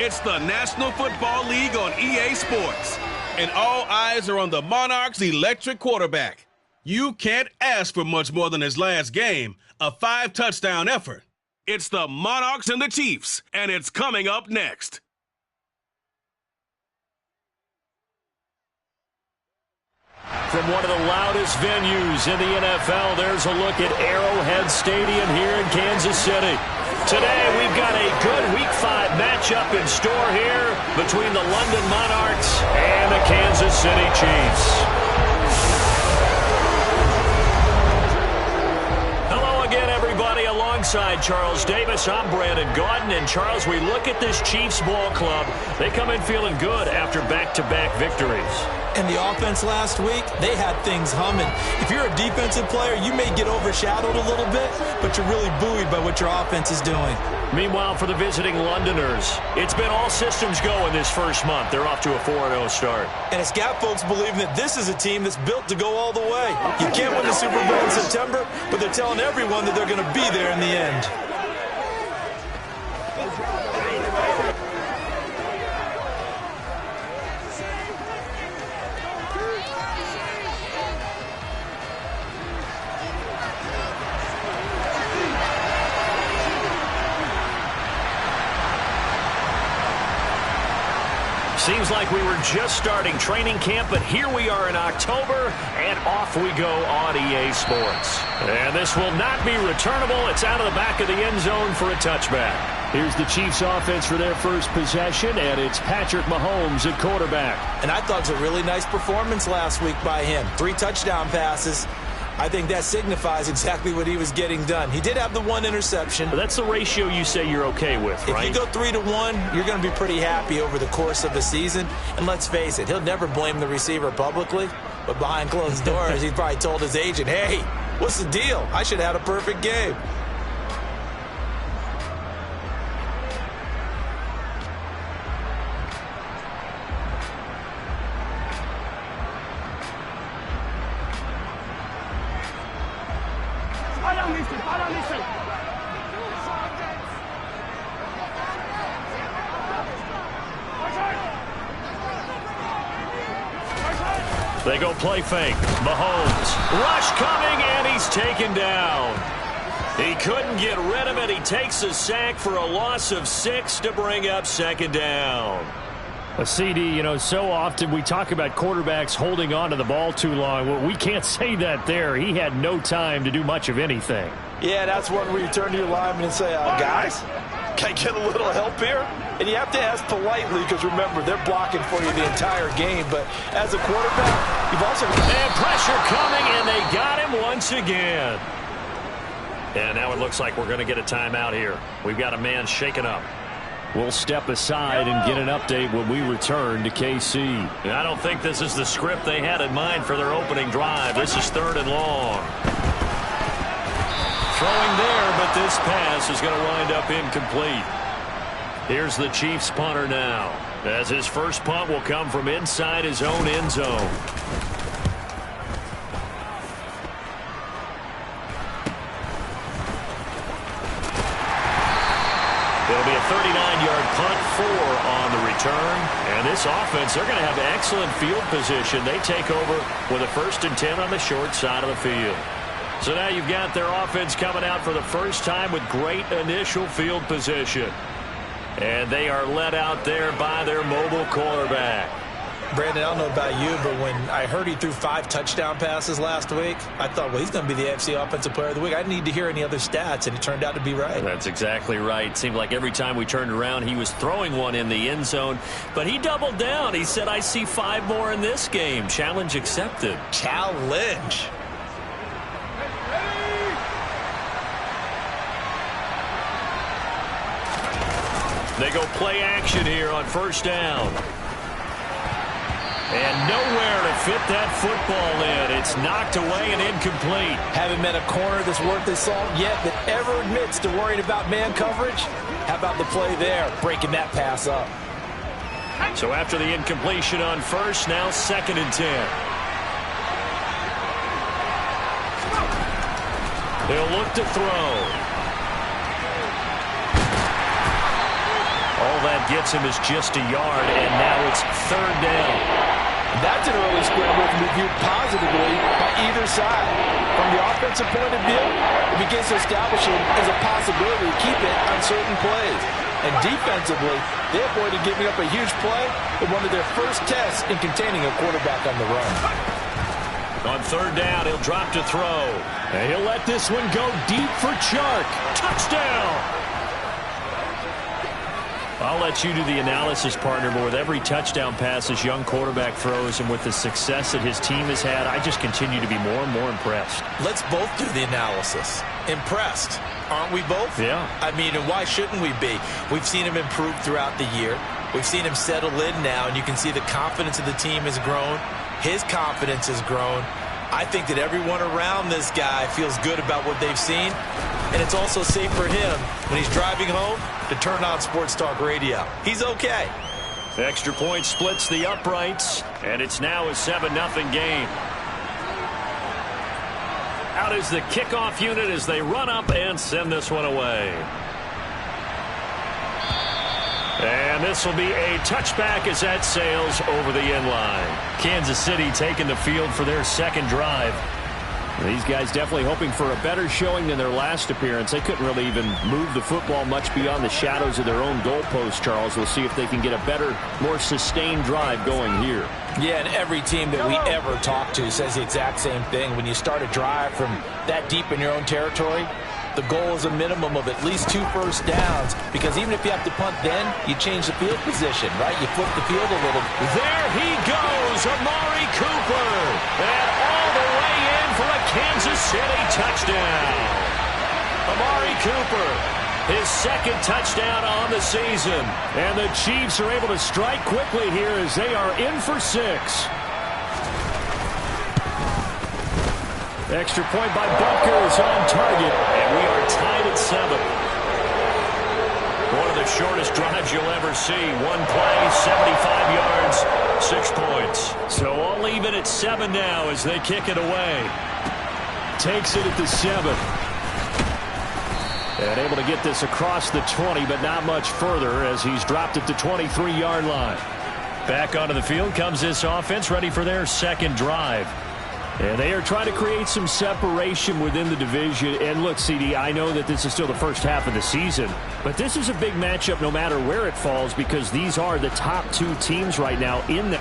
It's the National Football League on EA Sports. And all eyes are on the Monarchs' electric quarterback. You can't ask for much more than his last game, a 5-touchdown effort. It's the Monarchs and the Chiefs, and it's coming up next. From one of the loudest venues in the NFL, there's a look at Arrowhead Stadium here in Kansas City. Today, we've got a good Week 5 matchup in store here between the London Monarchs and the Kansas City Chiefs. Hello again, everybody. Alongside Charles Davis, I'm Brandon Gaudin. And Charles, we look at this Chiefs ball club. They come in feeling good after back-to-back victories. And the offense last week, they had things humming. If you're a defensive player, you may get overshadowed a little bit, but you're really buoyed by what your offense is doing. Meanwhile, for the visiting Londoners, it's been all systems go in this first month. They're off to a 4-0 start. And it's got folks believing that this is a team that's built to go all the way. You can't win the Super Bowl in September, but they're telling everyone that they're going to be there in the end. Seems like we were just starting training camp, but here we are in October, and off we go on EA Sports. And this will not be returnable. It's out of the back of the end zone for a touchback. Here's the Chiefs offense for their first possession, and it's Patrick Mahomes at quarterback. And I thought it was a really nice performance last week by him. 3 touchdown passes. I think that signifies exactly what he was getting done. He did have the 1 interception. That's the ratio you say you're okay with, right? If you go 3-1, you're going to be pretty happy over the course of the season. And let's face it, he'll never blame the receiver publicly. But behind closed doors, he probably told his agent, hey, what's the deal? I should have had a perfect game. They go play fake. Mahomes. Rush coming, and he's taken down. He couldn't get rid of it. He takes a sack for a loss of 6 to bring up 2nd down. A CD, you know, so often we talk about quarterbacks holding on to the ball too long. Well, we can't say that there. He had no time to do much of anything. Yeah, that's one where you turn to your lineman and say, guys, can I get a little help here? And you have to ask politely because, remember, they're blocking for you the entire game. But as a quarterback, you've also got... And pressure coming, and they got him once again. And now it looks like we're going to get a timeout here. We've got a man shaken up. We'll step aside and get an update when we return to KC. And I don't think this is the script they had in mind for their opening drive. This is 3rd and long. Throwing there, but this pass is going to wind up incomplete. Here's the Chiefs punter now, as his first punt will come from inside his own end zone. It'll be a 39-yard punt, 4 on the return. And this offense, they're going to have excellent field position. They take over with a 1st and 10 on the short side of the field. So now you've got their offense coming out for the first time with great initial field position. And they are led out there by their mobile quarterback. Brandon, I don't know about you, but when I heard he threw 5 touchdown passes last week, I thought, well, he's going to be the AFC Offensive Player of the Week. I didn't need to hear any other stats, and it turned out to be right. That's exactly right. Seemed like every time we turned around, he was throwing one in the end zone. But he doubled down. He said, I see 5 more in this game. Challenge accepted. Challenge. They go play action here on 1st down. And nowhere to fit that football in. It's knocked away and incomplete. Haven't met a corner that's worth his salt yet that ever admits to worrying about man coverage. How about the play there, breaking that pass up? So after the incompletion on 1st, now 2nd and 10. He'll look to throw. All that gets him is just a yard, and now it's 3rd down. That's an early scramble that can be viewed positively by either side. From the offensive point of view, it begins to establish it as a possibility to keep it on certain plays. And defensively, they avoided giving up a huge play in one of their first tests in containing a quarterback on the run. On 3rd down, he'll drop to throw. And he'll let this one go deep for Chark. Touchdown! I'll let you do the analysis, partner, but with every touchdown pass this young quarterback throws and with the success that his team has had, I just continue to be more and more impressed. Let's both do the analysis. Impressed, aren't we both? Yeah. I mean, and why shouldn't we be? We've seen him improve throughout the year. We've seen him settle in now, and you can see the confidence of the team has grown. His confidence has grown. I think that everyone around this guy feels good about what they've seen, and it's also safe for him when he's driving home to turn on Sports Talk Radio. He's okay. Extra point splits the uprights, and it's now a 7-0 game. Out is the kickoff unit as they run up and send this one away. And this will be a touchback as that sails over the end line. Kansas City taking the field for their 2nd drive. These guys definitely hoping for a better showing than their last appearance. They couldn't really even move the football much beyond the shadows of their own goalpost, Charles. We'll see if they can get a better, more sustained drive going here. Yeah, and every team that we ever talk to says the exact same thing. When you start a drive from that deep in your own territory, the goal is a minimum of at least 2 first downs, because even if you have to punt then, you change the field position, right? You flip the field a little. There he goes, Amari Cooper. And all the way in for a Kansas City touchdown. Amari Cooper, his 2nd touchdown on the season. And the Chiefs are able to strike quickly here as they are in for 6. Extra point by Bunker is on target. And we are tied at 7. One of the shortest drives you'll ever see. One play, 75 yards, 6 points. So all even at 7 now as they kick it away. Takes it at the 7. And able to get this across the 20, but not much further as he's dropped at the 23-yard line. Back onto the field comes this offense, ready for their 2nd drive. And they are trying to create some separation within the division. And look, CD, I know that this is still the first half of the season, but this is a big matchup no matter where it falls, because these are the top 2 teams right now in the...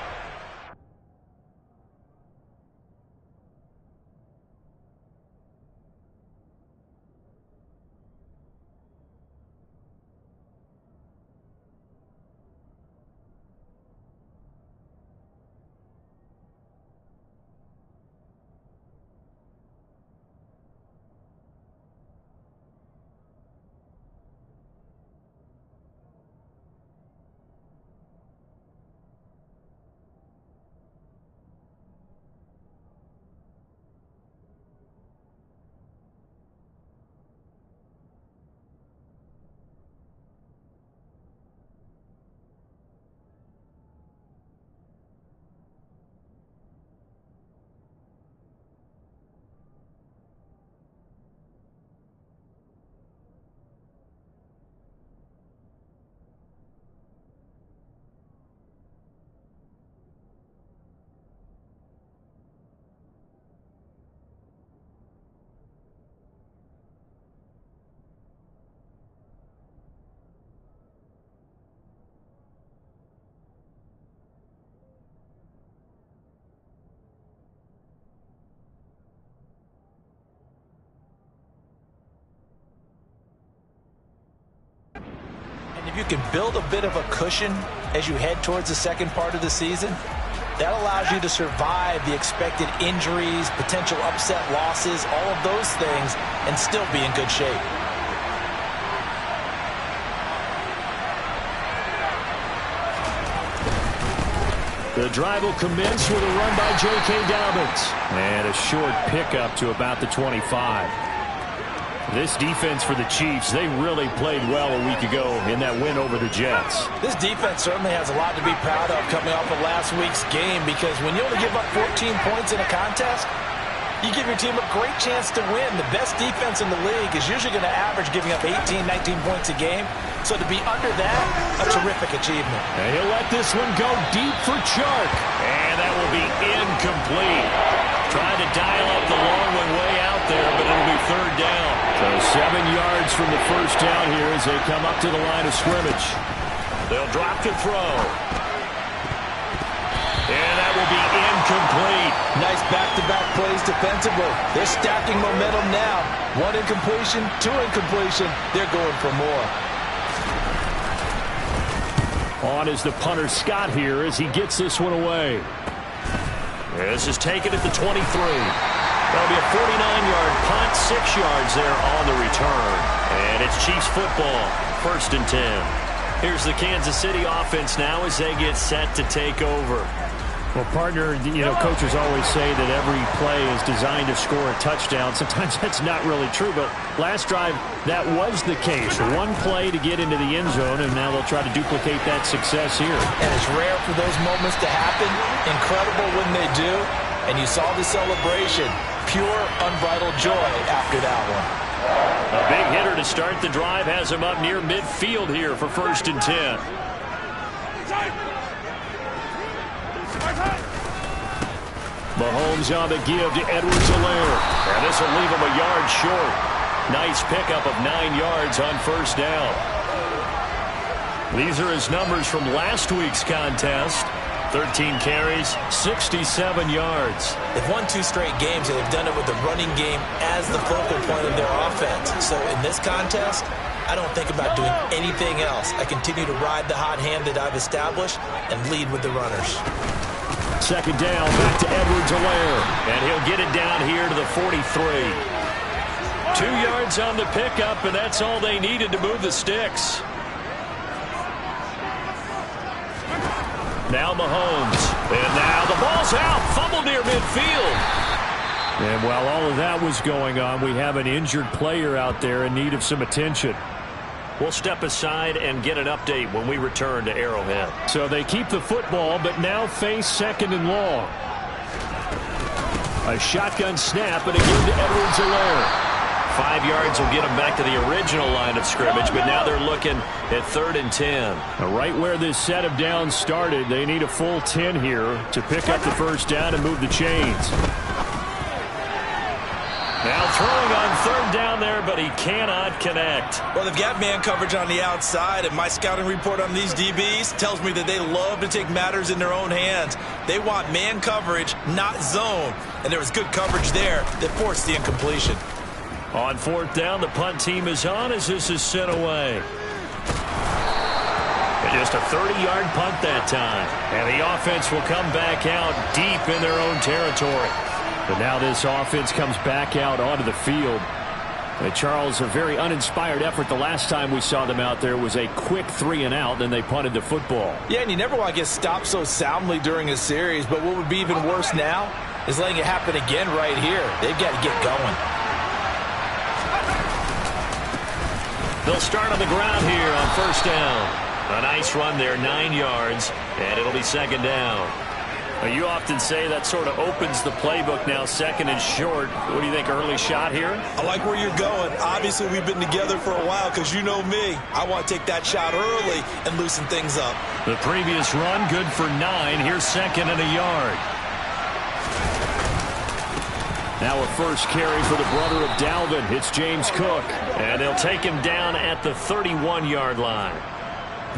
You can build a bit of a cushion as you head towards the 2nd part of the season. That allows you to survive the expected injuries, potential upset losses, all of those things, and still be in good shape. The drive will commence with a run by J.K. Dobbins. And a short pickup to about the 25. This defense for the Chiefs, they really played well a week ago in that win over the Jets. This defense certainly has a lot to be proud of coming off of last week's game, because when you only give up 14 points in a contest, you give your team a great chance to win. The best defense in the league is usually going to average giving up 18, 19 points a game. So to be under that, a terrific achievement. And he'll let this one go deep for Chark. And that will be incomplete. Trying to dial up the long one way out there, but it'll be third down. So 7 yards from the first down here as they come up to the line of scrimmage. They'll drop to throw. And that will be incomplete. Nice back-to-back plays defensively. They're stacking momentum now. 1 incompletion, 2 incompletion. They're going for more. On is the punter Scott here as he gets this one away. This is taken at the 23. That'll be a 49-yard punt, 6 yards there on the return. And it's Chiefs football, 1st and 10. Here's the Kansas City offense now as they get set to take over. Well, partner, coaches always say that every play is designed to score a touchdown. Sometimes that's not really true, but last drive, that was the case. 1 play to get into the end zone, and now they'll try to duplicate that success here. And it's rare for those moments to happen. Incredible when they do. And you saw the celebration. Pure, unbridled joy after that one. A big hitter to start the drive has him up near midfield here for 1st and 10. Mahomes on the give to Edwards-Helaire. And this will leave him a yard short. Nice pickup of 9 yards on 1st down. These are his numbers from last week's contest. 13 carries, 67 yards. They've won 2 straight games, and they've done it with the running game as the focal point of their offense. So in this contest, I don't think about doing anything else. I continue to ride the hot hand that I've established and lead with the runners. 2nd down, back to Edwards-Helaire. And he'll get it down here to the 43. 2 yards on the pickup, and that's all they needed to move the sticks. Now Mahomes. And now the ball's out. Fumble near midfield. And while all of that was going on, we have an injured player out there in need of some attention. We'll step aside and get an update when we return to Arrowhead. So they keep the football, but now face 2nd and long. A shotgun snap, and again to Edwards-Helaire. 5 yards will get them back to the original line of scrimmage, but now they're looking at 3rd and 10. Right where this set of downs started, they need a full 10 here to pick up the 1st down and move the chains. Now throwing on 3rd down there, but he cannot connect. Well, they've got man coverage on the outside, and my scouting report on these DBs tells me that they love to take matters in their own hands. They want man coverage, not zone. And there was good coverage there that forced the incompletion. On 4th down, the punt team is on as this is sent away. And just a 30-yard punt that time. And the offense will come back out deep in their own territory. But now this offense comes back out onto the field. And Charles, a very uninspired effort. The last time we saw them out there was a quick 3-and-out, then they punted the football. Yeah, and you never want to get stopped so soundly during a series. But what would be even worse now is letting it happen again right here. They've got to get going. They'll start on the ground here on 1st down. A nice run there, 9 yards, and it'll be 2nd down. Now, you often say that sort of opens the playbook now, 2nd and short. What do you think, early shot here? I like where you're going. Obviously, we've been together for a while because you know me. I want to take that shot early and loosen things up. The previous run, good for 9. Here's 2nd and a yard. Now a first carry for the brother of Dalvin. It's James Cook. And they'll take him down at the 31-yard line.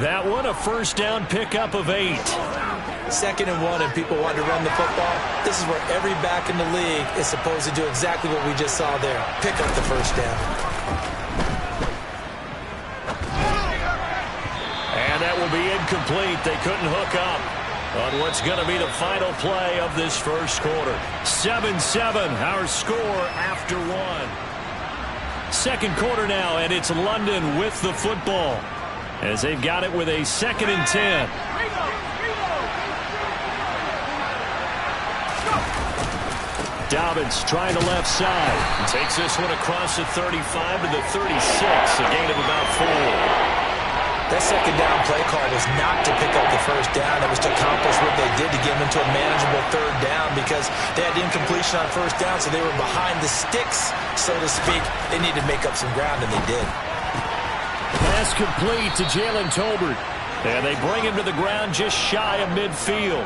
That one, a 1st down pickup of 8. 2nd and 1, and people want to run the football. This is where every back in the league is supposed to do exactly what we just saw there. Pick up the 1st down. And that will be incomplete. They couldn't hook up on what's going to be the final play of this 1st quarter. 7-7, our score after 1. 2nd quarter now, and it's London with the football as they've got it with a 2nd and 10. Dobbins trying the left side. Takes this one across the 35 to the 36, a gain of about 4. That 2nd down play call was not to pick up the 1st down. It was to accomplish what they did to get them into a manageable 3rd down because they had incompletion on 1st down, so they were behind the sticks, so to speak. They needed to make up some ground, and they did. Pass complete to Jalen Tolbert. And they bring him to the ground just shy of midfield.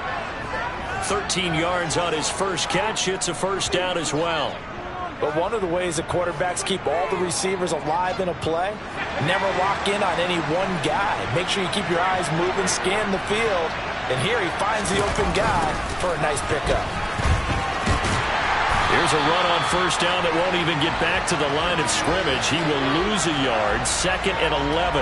13 yards on his first catch. It's a first down as well. But one of the ways that quarterbacks keep all the receivers alive in a play, never lock in on any one guy. Make sure you keep your eyes moving, scan the field. And here he finds the open guy for a nice pickup. Here's a run on first down that won't even get back to the line of scrimmage. He will lose a yard. 2nd and 11.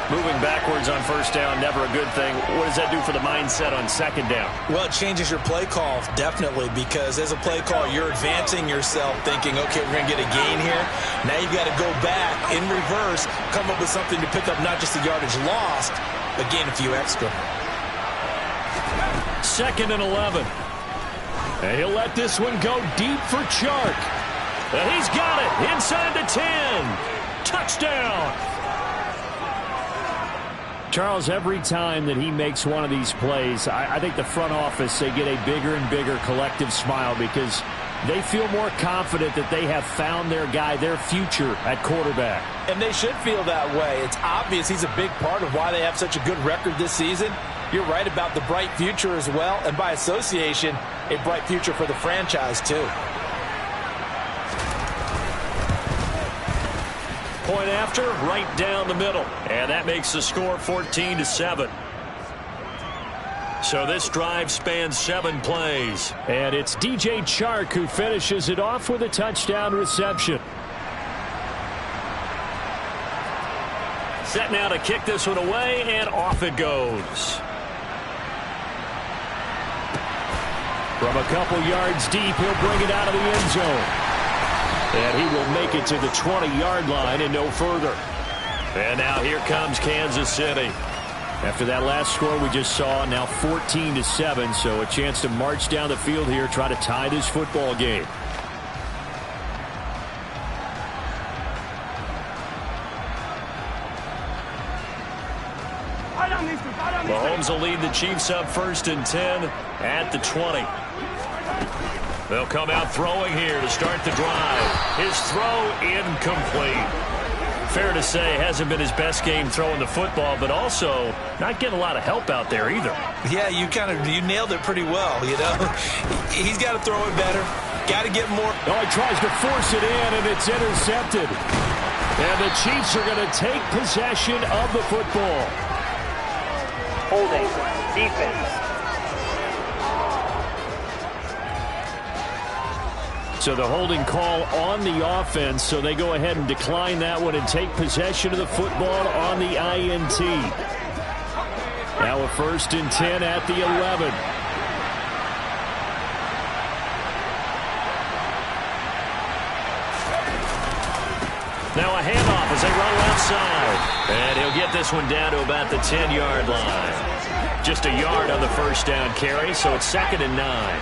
Moving backwards on first down, never a good thing. What does that do for the mindset on 2nd down? Well, it changes your play call, definitely, because as a play call, you're advancing yourself thinking, okay, we're going to get a gain here. Now you've got to go back in reverse, come up with something to pick up not just the yardage lost, but gain a few extra. 2nd and 11. And he'll let this one go deep for Chark. And he's got it inside the 10. Touchdown. Charles, every time that he makes one of these plays, I think the front office, they get a bigger and bigger collective smile because they feel more confident that they have found their guy, their future at quarterback. And they should feel that way. It's obvious he's a big part of why they have such a good record this season. You're right about the bright future as well, and by association, a bright future for the franchise too. Point after, right down the middle. And that makes the score 14-7. So this drive spans 7 plays. And it's DJ Chark who finishes it off with a touchdown reception. Set now to kick this one away, and off it goes. From a couple yards deep, he'll bring it out of the end zone. And he will make it to the 20-yard line and no further. And now here comes Kansas City. After that last score we just saw, now 14-7, so a chance to march down the field here, try to tie this football game. Mahomes will lead the Chiefs up 1st and 10 at the 20. They'll come out throwing here to start the drive. His throw incomplete. Fair to say, hasn't been his best game throwing the football, but also not getting a lot of help out there either. Yeah, you nailed it pretty well, you know. He's got to throw it better. Got to get more. Oh, he tries to force it in, and it's intercepted. And the Chiefs are going to take possession of the football. Holding. Defense. So the holding call on the offense, so they go ahead and decline that one and take possession of the football on the INT. Now a 1st and 10 at the 11. Now a handoff as they run outside. And he'll get this one down to about the 10-yard line. Just a yard on the first down carry, so it's 2nd and 9.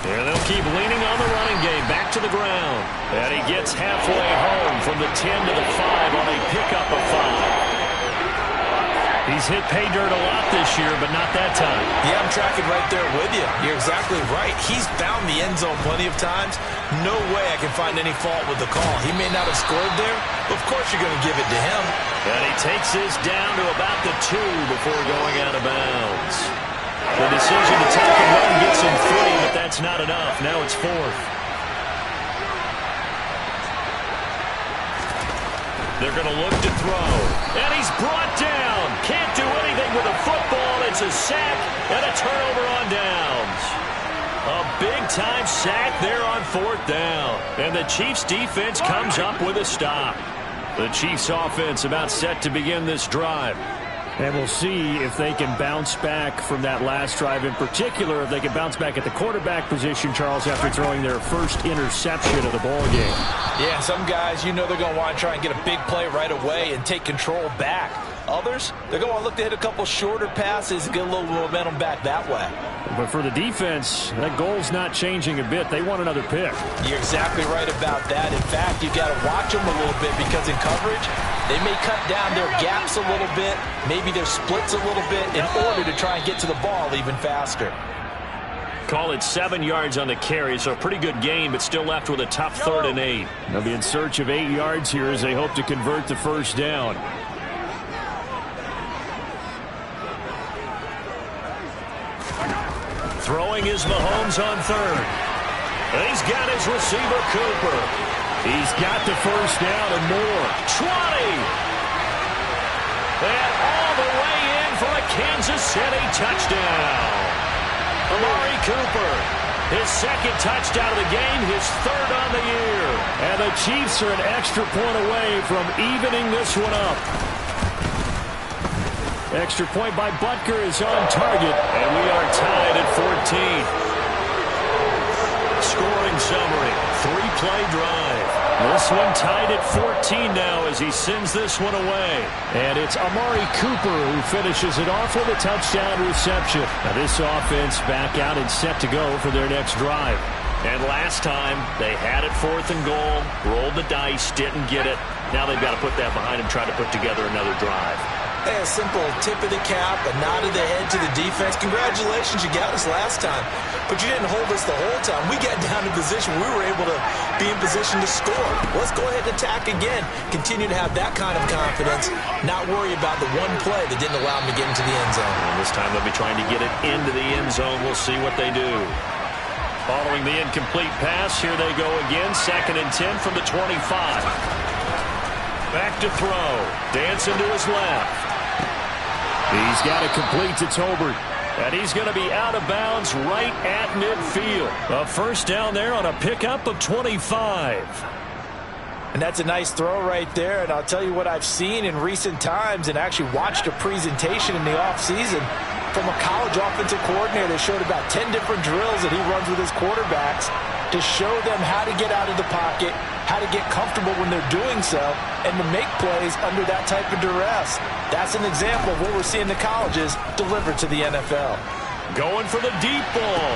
And they'll keep leaning on the running game. Back to the ground. And he gets halfway home from the 10 to the 5 on a pickup of 5. He's hit pay dirt a lot this year, but not that time. Yeah, I'm tracking right there with you. You're exactly right. He's found the end zone plenty of times. No way I can find any fault with the call. He may not have scored there, but of course you're going to give it to him. And he takes this down to about the 2 before going out of bounds. The decision to take and run gets him 3, but that's not enough. Now it's 4th. They're going to look to throw. And he's brought down. Can't do anything with a football. It's a sack and a turnover on downs. A big-time sack there on 4th down. And the Chiefs' defense comes up with a stop. The Chiefs' offense about set to begin this drive. And we'll see if they can bounce back from that last drive. In particular, if they can bounce back at the quarterback position, Charles, after throwing their first interception of the ball game. Yeah, some guys, they're going to want to try and get a big play right away and take control back. Others, they're going to look to hit a couple shorter passes and get a little momentum back that way. But for the defense, that goal's not changing a bit. They want another pick. You're exactly right about that. In fact, you've got to watch them a little bit because in coverage, they may cut down their gaps a little bit, maybe their splits a little bit in order to try and get to the ball even faster. Call it 7 yards on the carry, so a pretty good gain, but still left with a tough 3rd and 8. They'll be in search of 8 yards here as they hope to convert the first down. Throwing is Mahomes on 3rd. And he's got his receiver, Cooper. He's got the first down and more. 20! And all the way in for a Kansas City touchdown. Amari Cooper, his 2nd touchdown of the game, his 3rd on the year. And the Chiefs are an extra point away from evening this one up. Extra point by Butker is on target. And we are tied at 14. Scoring summary, 3-play drive. This one tied at 14 now as he sends this one away. And it's Amari Cooper who finishes it off with a touchdown reception. Now this offense back out and set to go for their next drive. And last time, they had it 4th and goal, rolled the dice, didn't get it. Now they've got to put that behind them, try to put together another drive. Hey, a simple tip of the cap, a nod of the head to the defense. Congratulations, you got us last time. But you didn't hold us the whole time. We got down in position. We were able to be in position to score. Let's go ahead and attack again. Continue to have that kind of confidence. Not worry about the one play that didn't allow them to get into the end zone. And this time they'll be trying to get it into the end zone. We'll see what they do. Following the incomplete pass, here they go again. 2nd and 10 from the 25. Back to throw. Dancing to his left. He's got it complete to Tolbert. And he's going to be out of bounds right at midfield. A first down there on a pickup of 25. And that's a nice throw right there. And I'll tell you what I've seen in recent times and actually watched a presentation in the offseason from a college offensive coordinator that showed about 10 different drills that he runs with his quarterbacks to show them how to get out of the pocket, how to get comfortable when they're doing so, and to make plays under that type of duress. That's an example of what we're seeing the colleges deliver to the NFL. Going for the deep ball.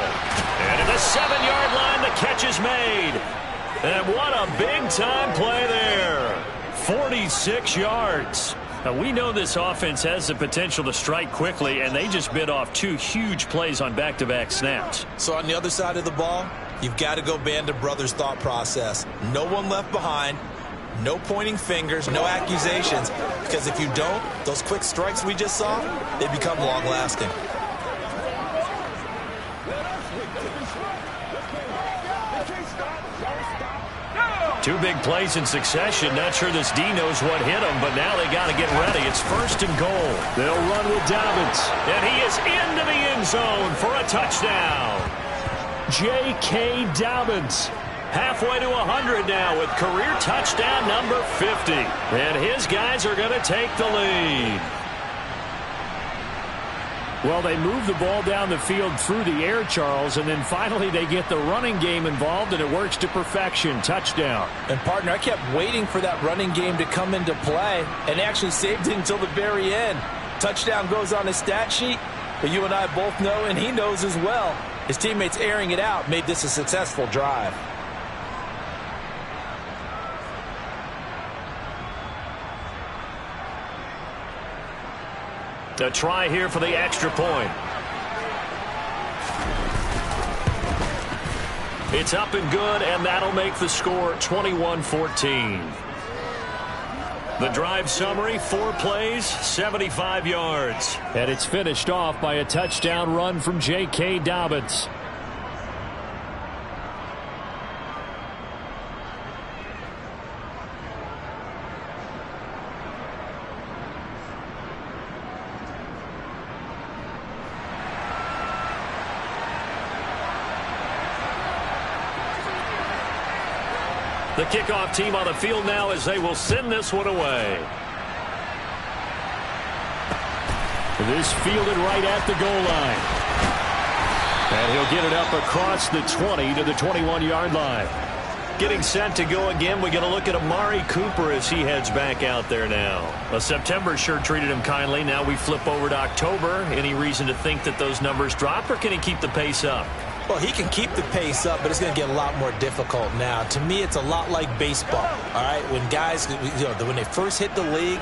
And at the 7-yard line, the catch is made. And what a big-time play there. 46 yards. Now, we know this offense has the potential to strike quickly, and they just bit off 2 huge plays on back-to-back snaps. So on the other side of the ball, you've got to go Band of Brothers thought process. No one left behind. No pointing fingers, no accusations, because if you don't, those quick strikes we just saw, they become long-lasting. Two big plays in succession. Not sure this D knows what hit him, but now they got to get ready. It's 1st and goal. They'll run with Dobbins. And he is into the end zone for a touchdown. J.K. Dobbins. Halfway to 100 now with career touchdown number 50. And his guys are going to take the lead. Well, they move the ball down the field through the air, Charles, and then finally they get the running game involved, and it works to perfection. Touchdown. And, partner, I kept waiting for that running game to come into play, and actually saved it until the very end. Touchdown goes on his stat sheet, but you and I both know, and he knows as well, his teammates airing it out made this a successful drive. A try here for the extra point. It's up and good, and that'll make the score 21-14. The drive summary, 4 plays, 75 yards. And it's finished off by a touchdown run from J.K. Dobbins. The kickoff team on the field now as they will send this one away. This fielded right at the goal line. And he'll get it up across the 20 to the 21-yard line. Getting set to go again. We're going to look at Amari Cooper as he heads back out there now. Well, September sure treated him kindly. Now we flip over to October. Any reason to think that those numbers drop, or can he keep the pace up? Well, he can keep the pace up, but it's going to get a lot more difficult now. To me, it's a lot like baseball, all right? When guys, when they first hit the league,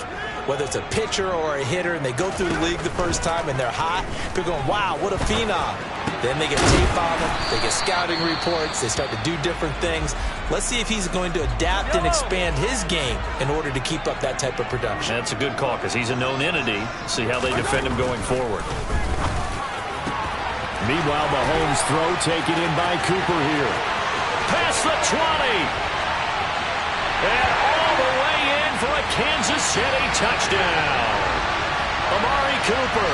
whether it's a pitcher or a hitter, and they go through the league the first time and they're hot, people are going, wow, what a phenom. Then they get tape on them, they get scouting reports, they start to do different things. Let's see if he's going to adapt and expand his game in order to keep up that type of production. That's a good call because he's a known entity. See how they defend him going forward. Meanwhile, Mahomes' throw taken in by Cooper here. Past the 20. And all the way in for a Kansas City touchdown. Amari Cooper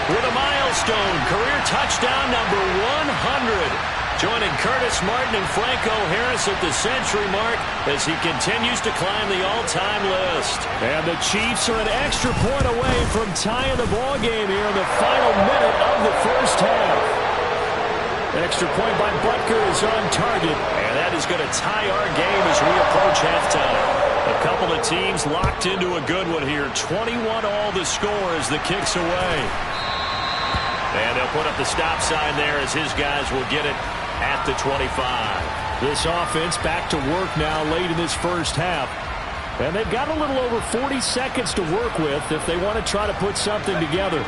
with a milestone career touchdown number 100. Joining Curtis Martin and Franco Harris at the century mark as he continues to climb the all-time list. And the Chiefs are an extra point away from tying the ball game here in the final minute of the first half. Extra point by Butker is on target, and that is going to tie our game as we approach halftime. A couple of teams locked into a good one here. 21 all the score as the kick's away. And they'll put up the stop sign there as his guys will get it at the 25. This offense back to work now late in this first half. And they've got a little over 40 seconds to work with if they want to try to put something together.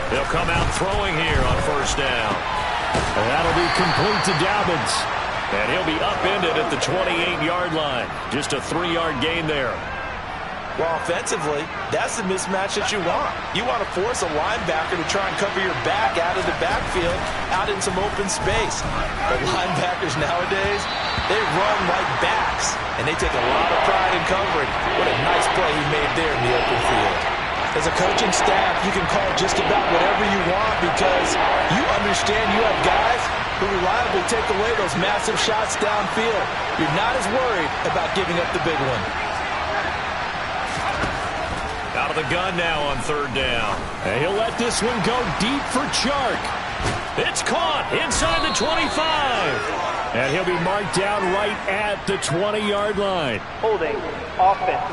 They'll come out throwing here on first down. And that'll be complete to Dobbins. And he'll be upended at the 28-yard line. Just a 3-yard gain there. Well, offensively, that's the mismatch that you want. You want to force a linebacker to try and cover your back out of the backfield, out in some open space. But linebackers nowadays, they run like backs, and they take a lot of pride in covering. What a nice play he made there in the open field. As a coaching staff, you can call just about whatever you want because you understand you have guys who reliably take away those massive shots downfield. You're not as worried about giving up the big one. Out of the gun now on third down. And he'll let this one go deep for Chark. It's caught inside the 25. And he'll be marked down right at the 20-yard line. Holding. Offense.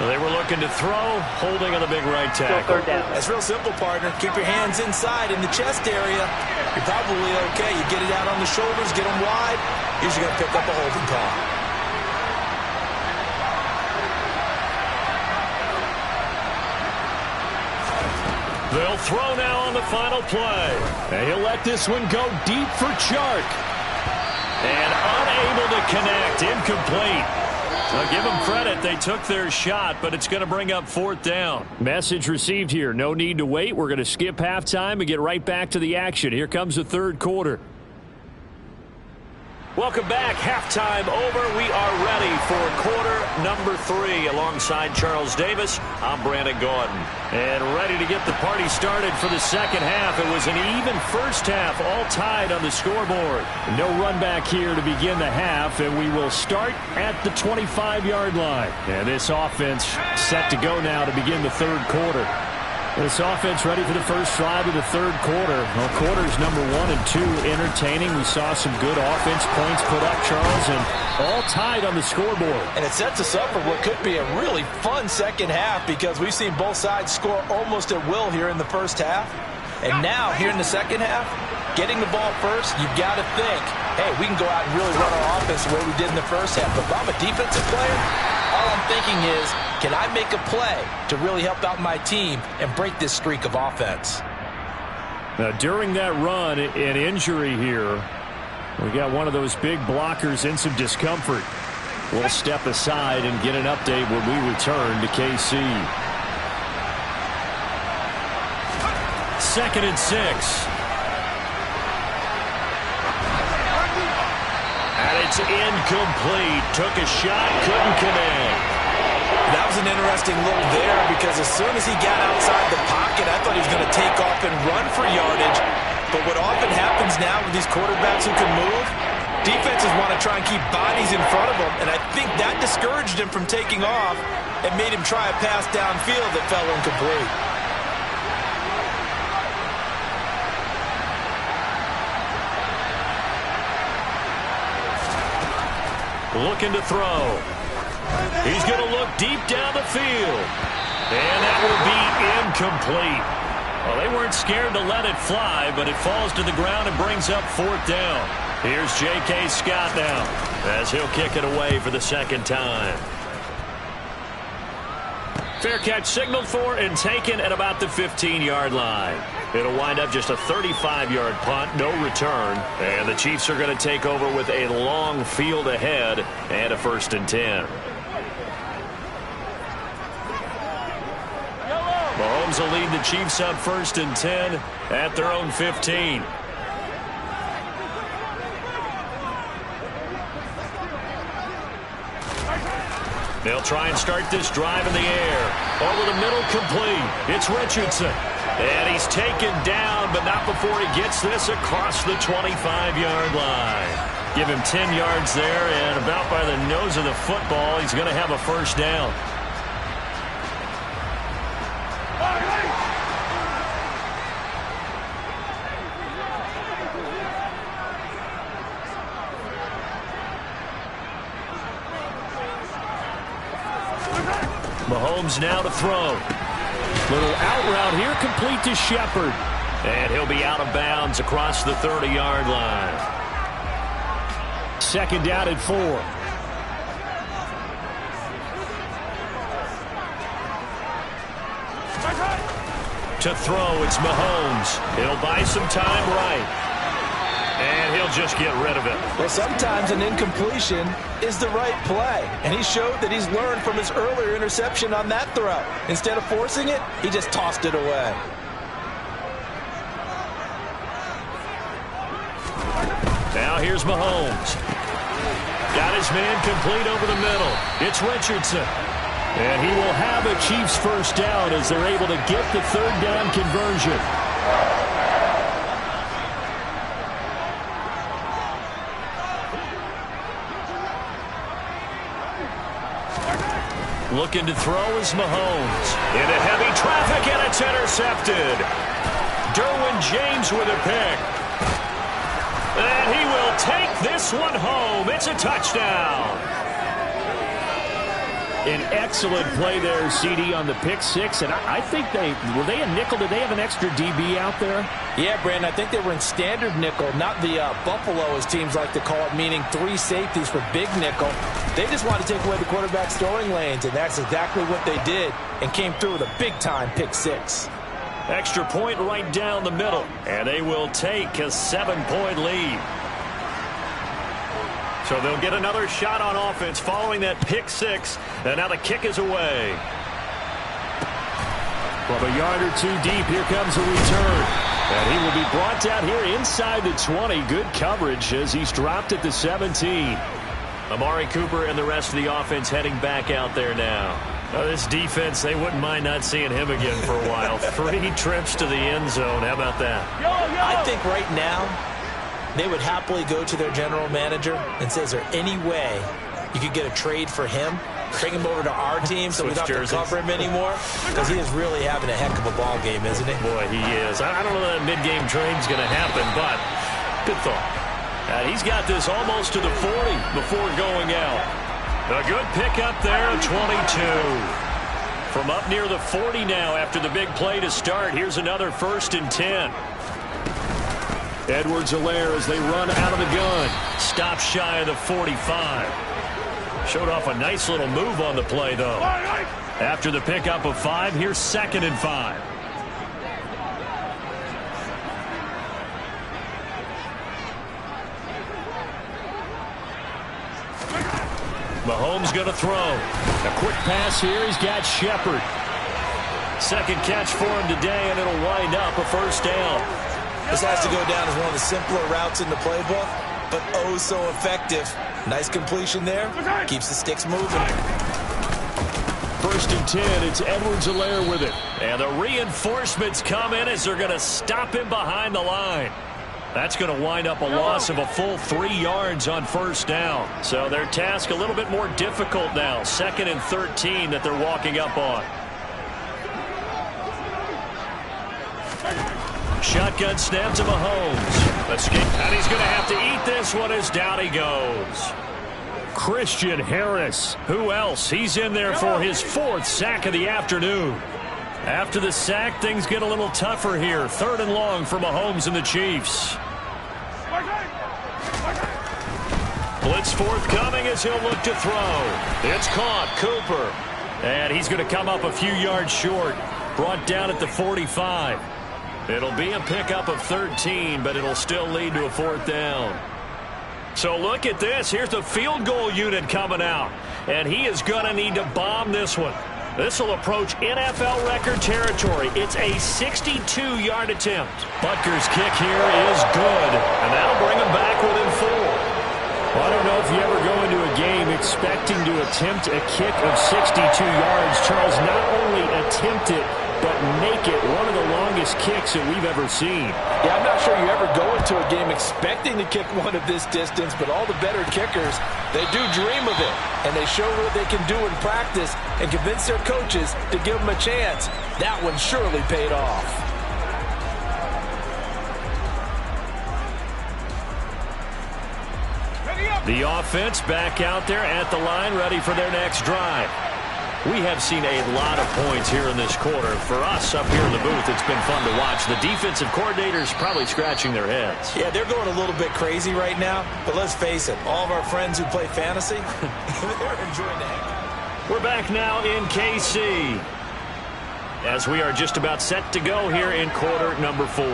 They were looking to throw, holding on the big right tackle. Third down. That's real simple, partner. Keep your hands inside in the chest area. You're probably okay. You get it out on the shoulders, get them wide. Usually going to pick up a holding call. They'll throw now on the final play. And he'll let this one go deep for Chark. And unable to connect. Incomplete. I'll give them credit. They took their shot, but it's going to bring up fourth down. Message received here. No need to wait. We're going to skip halftime and get right back to the action. Here comes the third quarter. Welcome back. Halftime over. We are ready for quarter number 3. Alongside Charles Davis, I'm Brandon Gaudin. And ready to get the party started for the second half. It was an even first half, all tied on the scoreboard. No run back here to begin the half, and we will start at the 25-yard line. And this offense set to go now to begin the third quarter. This offense ready for the first drive of the third quarter. Well, quarters number 1 and 2 entertaining. We saw some good offense points put up, Charles, and all tied on the scoreboard. And it sets us up for what could be a really fun second half because we've seen both sides score almost at will here in the first half. And now, here in the second half, getting the ball first, you've got to think, hey, we can go out and really run our offense the way we did in the first half. But if I'm a defensive player, all I'm thinking is, can I make a play to really help out my team and break this streak of offense? Now, during that run, an injury here, we got one of those big blockers in some discomfort. We'll step aside and get an update when we return to KC. 2nd and 6. And it's incomplete. Took a shot, couldn't connect. That was an interesting look there because as soon as he got outside the pocket, I thought he was going to take off and run for yardage. But what often happens now with these quarterbacks who can move, defenses want to try and keep bodies in front of them, and I think that discouraged him from taking off and made him try a pass downfield that fell incomplete. Looking to throw. He's going to look deep down the field. And that will be incomplete. Well, they weren't scared to let it fly, but it falls to the ground and brings up 4th down. Here's J.K. Scott now as he'll kick it away for the second time. Fair catch signaled for and taken at about the 15-yard line. It'll wind up just a 35-yard punt, no return. And the Chiefs are going to take over with a long field ahead and a 1st and 10. Mahomes will lead the Chiefs up 1st and 10 at their own 15. They'll try and start this drive in the air. Over the middle, complete. It's Richardson. And he's taken down, but not before he gets this across the 25-yard line. Give him 10 yards there, and about by the nose of the football, he's going to have a 1st down. Mahomes now to throw. Little out route here, complete to Shepard. And he'll be out of bounds across the 30-yard line. 2nd down at 4. To throw, it's Mahomes. He'll buy some time right. And he'll just get rid of it. Well, sometimes an incompletion is the right play. And he showed that he's learned from his earlier interception on that throw. Instead of forcing it, he just tossed it away. Now here's Mahomes. Got his man complete over the middle. It's Richardson. And he will have a Chiefs 1st down as they're able to get the 3rd down conversion. Looking to throw is Mahomes. Into heavy traffic, and it's intercepted. Derwin James with a pick. And he will take this one home. It's a touchdown. An excellent play there, CD, on the pick 6. And I think were they a nickel? Did they have an extra DB out there? Yeah, Brandon, I think they were in standard nickel, not the Buffalo, as teams like to call it, meaning 3 safeties for big nickel. They just wanted to take away the quarterback's throwing lanes, and that's exactly what they did, and came through with a big-time pick 6. Extra point right down the middle, and they will take a 7-point lead. So they'll get another shot on offense following that pick 6, and now the kick is away. From a yard or 2 deep, here comes a return. And he will be brought down here inside the 20. Good coverage as he's dropped at the 17. Amari Cooper and the rest of the offense heading back out there now. This defense, they wouldn't mind not seeing him again for a while. 3 trips to the end zone. How about that? I think right now they would happily go to their general manager and say, is there any way you could get a trade for him? Bring him over to our team so we don't have to cover him anymore? Because he is really having a heck of a ball game, isn't he? Boy, he is. I don't know that mid-game trade's going to happen, but good thought. He's got this almost to the 40 before going out. A good pick up there, 22. From up near the 40 now after the big play to start. Here's another 1st and 10. Edwards-Helaire as they run out of the gun. Stop shy of the 45. Showed off a nice little move on the play, though. After the pickup of 5, here's 2nd and 5. Mahomes going to throw. A quick pass here. He's got Shepard. 2nd catch for him today, and it'll wind up a 1st down. This has to go down as one of the simpler routes in the playbook, but oh so effective. Nice completion there. Keeps the sticks moving. 1st and 10. It's Edwards-Helaire with it. And the reinforcements come in as they're going to stop him behind the line. That's going to wind up a loss of a full 3 yards on 1st down. So their task a little bit more difficult now. 2nd and 13 that they're walking up on. Shotgun snap to Mahomes. Escape. And he's going to have to eat this one as down he goes. Christian Harris. Who else? He's in there for his 4th sack of the afternoon. After the sack, things get a little tougher here. 3rd and long for Mahomes and the Chiefs. Blitz forthcoming as he'll look to throw. It's caught. Cooper. And he's going to come up a few yards short. Brought down at the 45. It'll be a pickup of 13, but it'll still lead to a 4th down. So look at this. Here's the field goal unit coming out. And he is going to need to bomb this one. This will approach NFL record territory. It's a 62-yard attempt. Butker's kick here is good. And that'll bring him back within 4. Well, I don't know if you ever go into a game expecting to attempt a kick of 62 yards. Charles, not only attempt it, but make it one of the longest kicks that we've ever seen. Yeah, I'm not sure you ever go into a game expecting to kick one of this distance, but all the better kickers, they do dream of it. And they show what they can do in practice and convince their coaches to give them a chance. That one surely paid off. The offense back out there at the line, ready for their next drive. We have seen a lot of points here in this quarter. For us up here in the booth, it's been fun to watch. The defensive coordinators probably scratching their heads. Yeah, they're going a little bit crazy right now. But let's face it, all of our friends who play fantasy, they're enjoying the heck. We're back now in KC as we are just about set to go here in quarter number 4.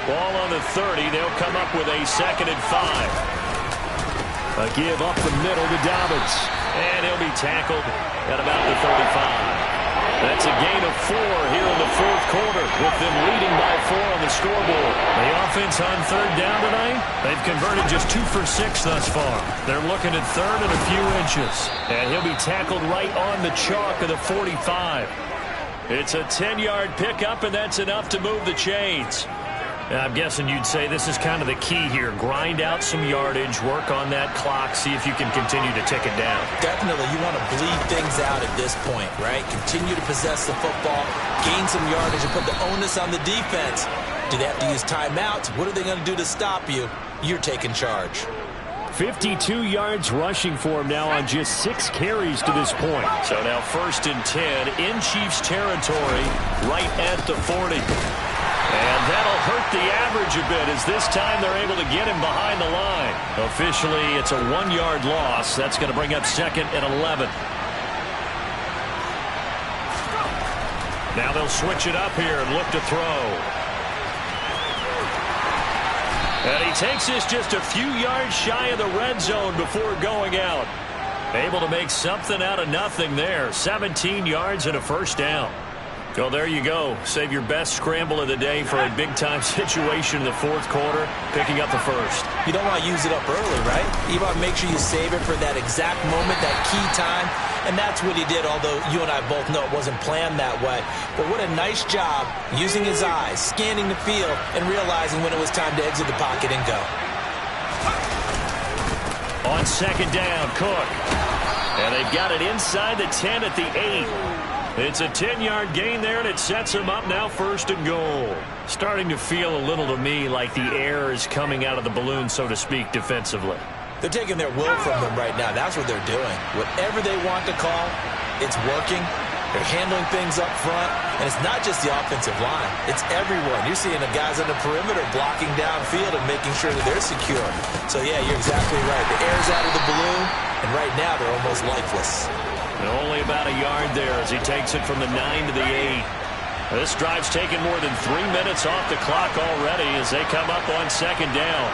Ball on the 30. They'll come up with a 2nd and 5. A give up the middle to Dobbins. And he'll be tackled at about the 35. That's a gain of 4 here in the 4th quarter, with them leading by 4 on the scoreboard. The offense on 3rd down tonight, they've converted just 2 for 6 thus far. They're looking at 3rd and a few inches. And he'll be tackled right on the chalk of the 45. It's a 10-yard pickup, and that's enough to move the chains. I'm guessing you'd say this is kind of the key here. Grind out some yardage, work on that clock, see if you can continue to tick it down. Definitely, you want to bleed things out at this point, right? Continue to possess the football, gain some yardage, and put the onus on the defense. Do they have to use timeouts? What are they going to do to stop you? You're taking charge. 52 yards rushing for him now on just 6 carries to this point. So now 1st and 10 in Chiefs territory right at the 40. And that'll hurt the average a bit as this time they're able to get him behind the line. Officially, it's a 1-yard loss. That's going to bring up 2nd and 11. Now they'll switch it up here and look to throw. And he takes this just a few yards shy of the red zone before going out. Able to make something out of nothing there. 17 yards and a 1st down. Well, there you go. Save your best scramble of the day for a big-time situation in the 4th quarter, picking up the 1st. You don't want to use it up early, right? You want to make sure you save it for that exact moment, that key time, and that's what he did, although you and I both know it wasn't planned that way. But what a nice job using his eyes, scanning the field, and realizing when it was time to exit the pocket and go. On 2nd down, Cook. And they've got it inside the 10 at the 8. It's a 10-yard gain there, and it sets him up now 1st and goal. Starting to feel a little to me like the air is coming out of the balloon, so to speak, defensively. They're taking their will from them right now. That's what they're doing. Whatever they want to call, it's working. They're handling things up front, and it's not just the offensive line. It's everyone. You're seeing the guys on the perimeter blocking downfield and making sure that they're secure. So, yeah, you're exactly right. The air's out of the balloon, and right now they're almost lifeless. And only about a yard there as he takes it from the 9 to the 8. This drive's taken more than 3 minutes off the clock already as they come up on 2nd down.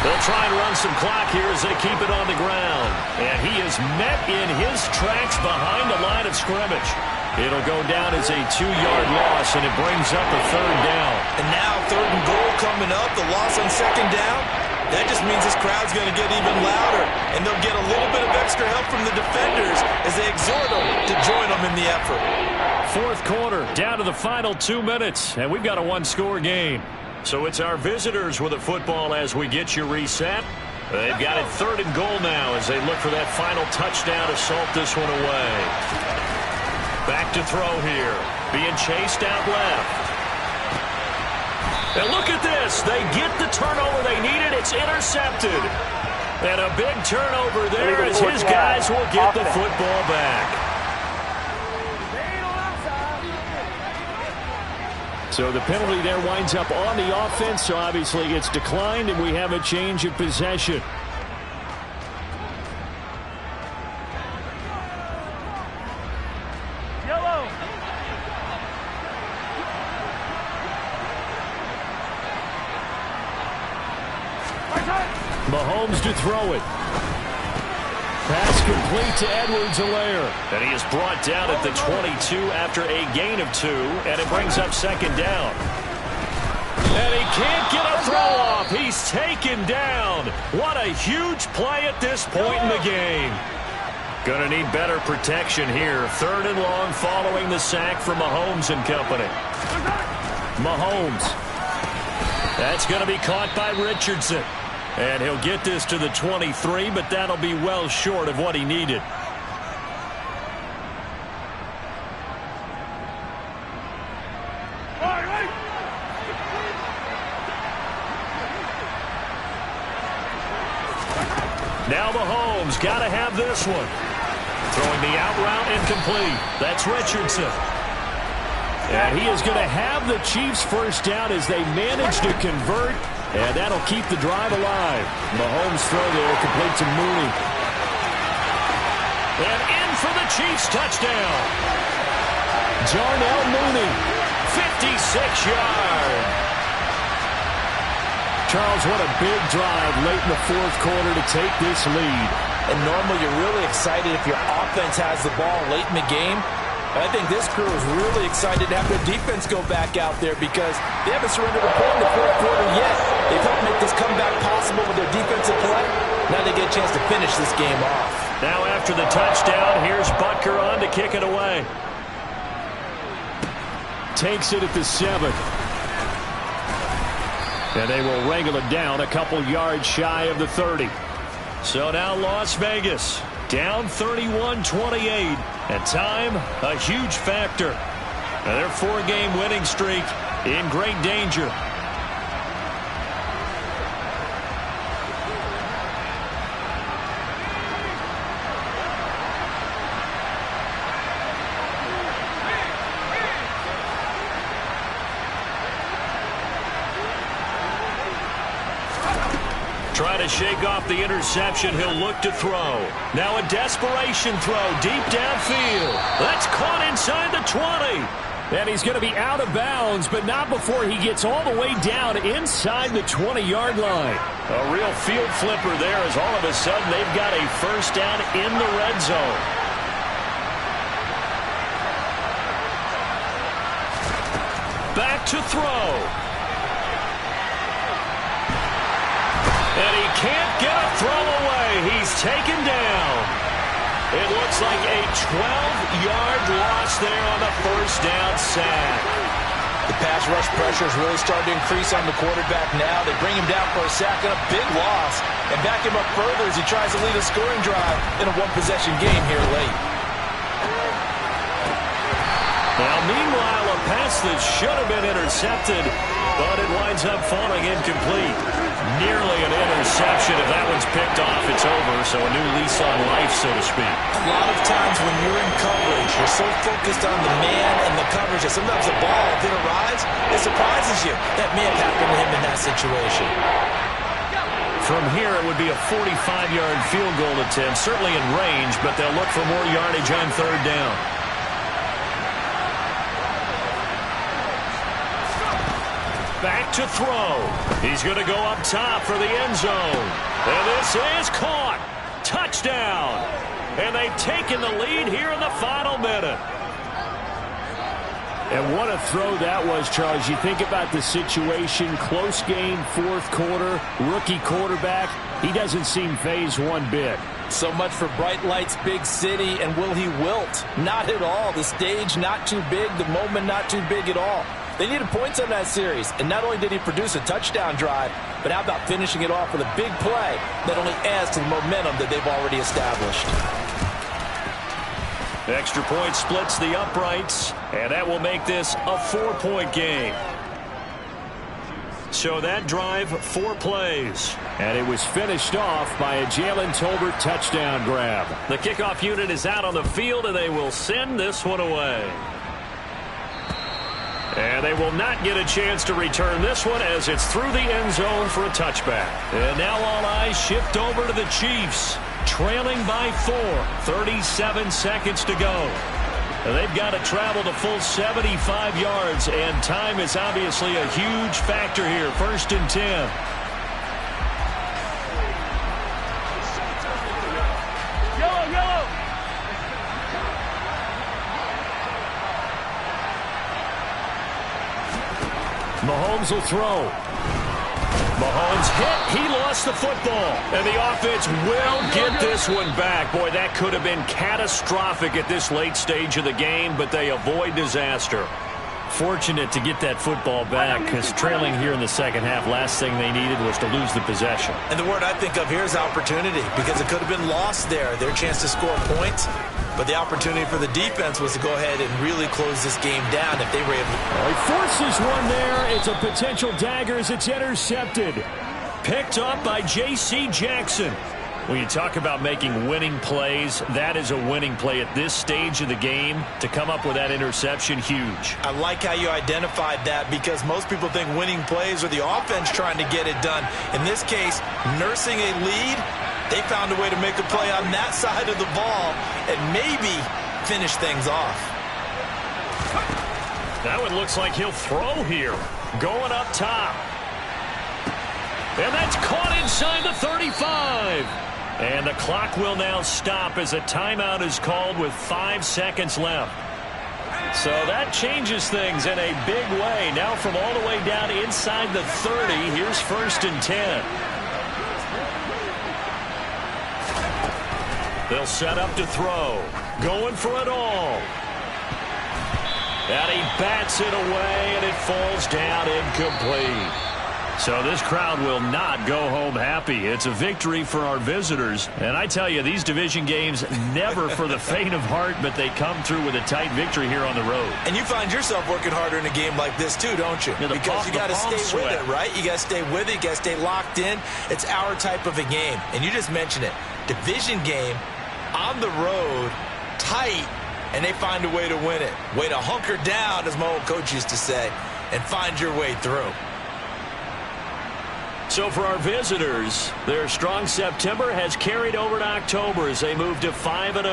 They'll try and run some clock here as they keep it on the ground. And he is met in his tracks behind the line of scrimmage. It'll go down as a 2-yard loss, and it brings up a 3rd down. And now 3rd and goal coming up, the loss on 2nd down. That just means this crowd's going to get even louder, and they'll get a little bit of extra help from the defenders as they exhort them to join them in the effort. 4th quarter, down to the final 2 minutes, and we've got a 1-score game. So it's our visitors with the football as we get you reset. They've got it 3rd and goal now as they look for that final touchdown to salt this one away. Back to throw here. Being chased out left. And look at this. They get the turnover they needed. It's intercepted. And a big turnover there as his guys will get the football back. So the penalty there winds up on the offense, so obviously it's declined, and we have a change of possession. Yellow. Mahomes to throw it. Pass complete to Edwards-Helaire. And he is brought down at the 22 after a gain of 2, and it brings up second down. And he can't get a throw off. He's taken down. What a huge play at this point in the game. Going to need better protection here. 3rd and long following the sack from Mahomes and company. Mahomes. That's going to be caught by Richardson. And he'll get this to the 23, but that'll be well short of what he needed. Now Mahomes got to have this one. Throwing the out route incomplete. That's Richardson. And he is going to have the Chiefs first down as they manage to convert. And that'll keep the drive alive. Mahomes throw there, complete to Mooney. And in for the Chiefs touchdown. Jarnell Mooney, 56-yard. Charles, what a big drive late in the 4th quarter to take this lead. And normally you're really excited if your offense has the ball late in the game. I think this crew is really excited to have their defense go back out there because they haven't surrendered a point in the 4th quarter yet. They've helped make this comeback possible with their defensive play. Now they get a chance to finish this game off. Now after the touchdown, here's Butker on to kick it away. Takes it at the 7. And they will wrangle it down a couple yards shy of the 30. So now Las Vegas down 31-28. At time, a huge factor. And their 4-game winning streak in great danger. Trying to shake off the interception. He'll look to throw. Now a desperation throw deep downfield. That's caught inside the 20. And he's going to be out of bounds, but not before he gets all the way down inside the 20-yard line. A real field flipper there as all of a sudden they've got a first down in the red zone. Back to throw. And he can't get a throw away. He's taken down. It looks like a 12-yard loss there on the first down sack. The pass rush pressure is really starting to increase on the quarterback now. They bring him down for a sack and a big loss and back him up further as he tries to lead a scoring drive in a one-possession game here late. Now, meanwhile, a pass that should have been intercepted, but it winds up falling incomplete. Nearly an interception. If that one's picked off, it's over, so a new lease on life, so to speak. A lot of times when you're in coverage, you're so focused on the man and the coverage that sometimes the ball, if it arrives, it surprises you. That may have happened to him in that situation. From here, it would be a 45-yard field goal attempt, certainly in range, but they'll look for more yardage on 3rd down. Back to throw. He's going to go up top for the end zone. And this is caught. Touchdown. And they've taken the lead here in the final minute. And what a throw that was, Charles. You think about the situation, close game, 4th quarter, rookie quarterback. He doesn't seem fazed one bit. So much for bright lights, big city, and will he wilt? Not at all. The stage not too big, the moment not too big at all. They needed points on that series, and not only did he produce a touchdown drive, but how about finishing it off with a big play that only adds to the momentum that they've already established. Extra point splits the uprights, and that will make this a 4-point game. So that drive, 4 plays. And it was finished off by a Jalen Tolbert touchdown grab. The kickoff unit is out on the field, and they will send this one away. And they will not get a chance to return this one as it's through the end zone for a touchback. And now all eyes shift over to the Chiefs, trailing by 4, 37 seconds to go. And they've got to travel the full 75 yards, and time is obviously a huge factor here. 1st and 10. Mahomes will throw. Mahomes hit. He lost the football. And the offense will get this one back. Boy, that could have been catastrophic at this late stage of the game, but they avoid disaster. Fortunate to get that football back, because trailing here in the second half, last thing they needed was to lose the possession. And the word I think of here is opportunity, because it could have been lost there. Their chance to score points. But the opportunity for the defense was to go ahead and really close this game down if they were able to. He forces one there. It's a potential dagger as it's intercepted. Picked up by J.C. Jackson. When you talk about making winning plays, that is a winning play at this stage of the game. To come up with that interception, huge. I like how you identified that, because most people think winning plays are the offense trying to get it done. In this case, nursing a lead, they found a way to make a play on that side of the ball and maybe finish things off. Now it looks like he'll throw here. Going up top. And that's caught inside the 35. And the clock will now stop as a timeout is called with 5 seconds left. So that changes things in a big way. Now from all the way down inside the 30, here's 1st and 10. They'll set up to throw. Going for it all. And he bats it away, and it falls down incomplete. So this crowd will not go home happy. It's a victory for our visitors. And I tell you, these division games, never for the faint of heart, but they come through with a tight victory here on the road. And you find yourself working harder in a game like this too, don't you? Yeah, because you got to stay with it, right? You got to stay with it. You got to stay locked in. It's our type of a game. And you just mentioned it. Division game, on the road, tight, and they find a way to win it. Way to hunker down, as my old coach used to say, and find your way through. So for our visitors, their strong September has carried over to October as they move to 5-0.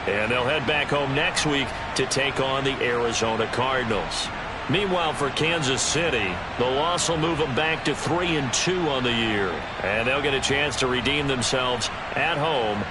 And they'll head back home next week to take on the Arizona Cardinals. Meanwhile, for Kansas City, the loss will move them back to 3-2 on the year. And they'll get a chance to redeem themselves at home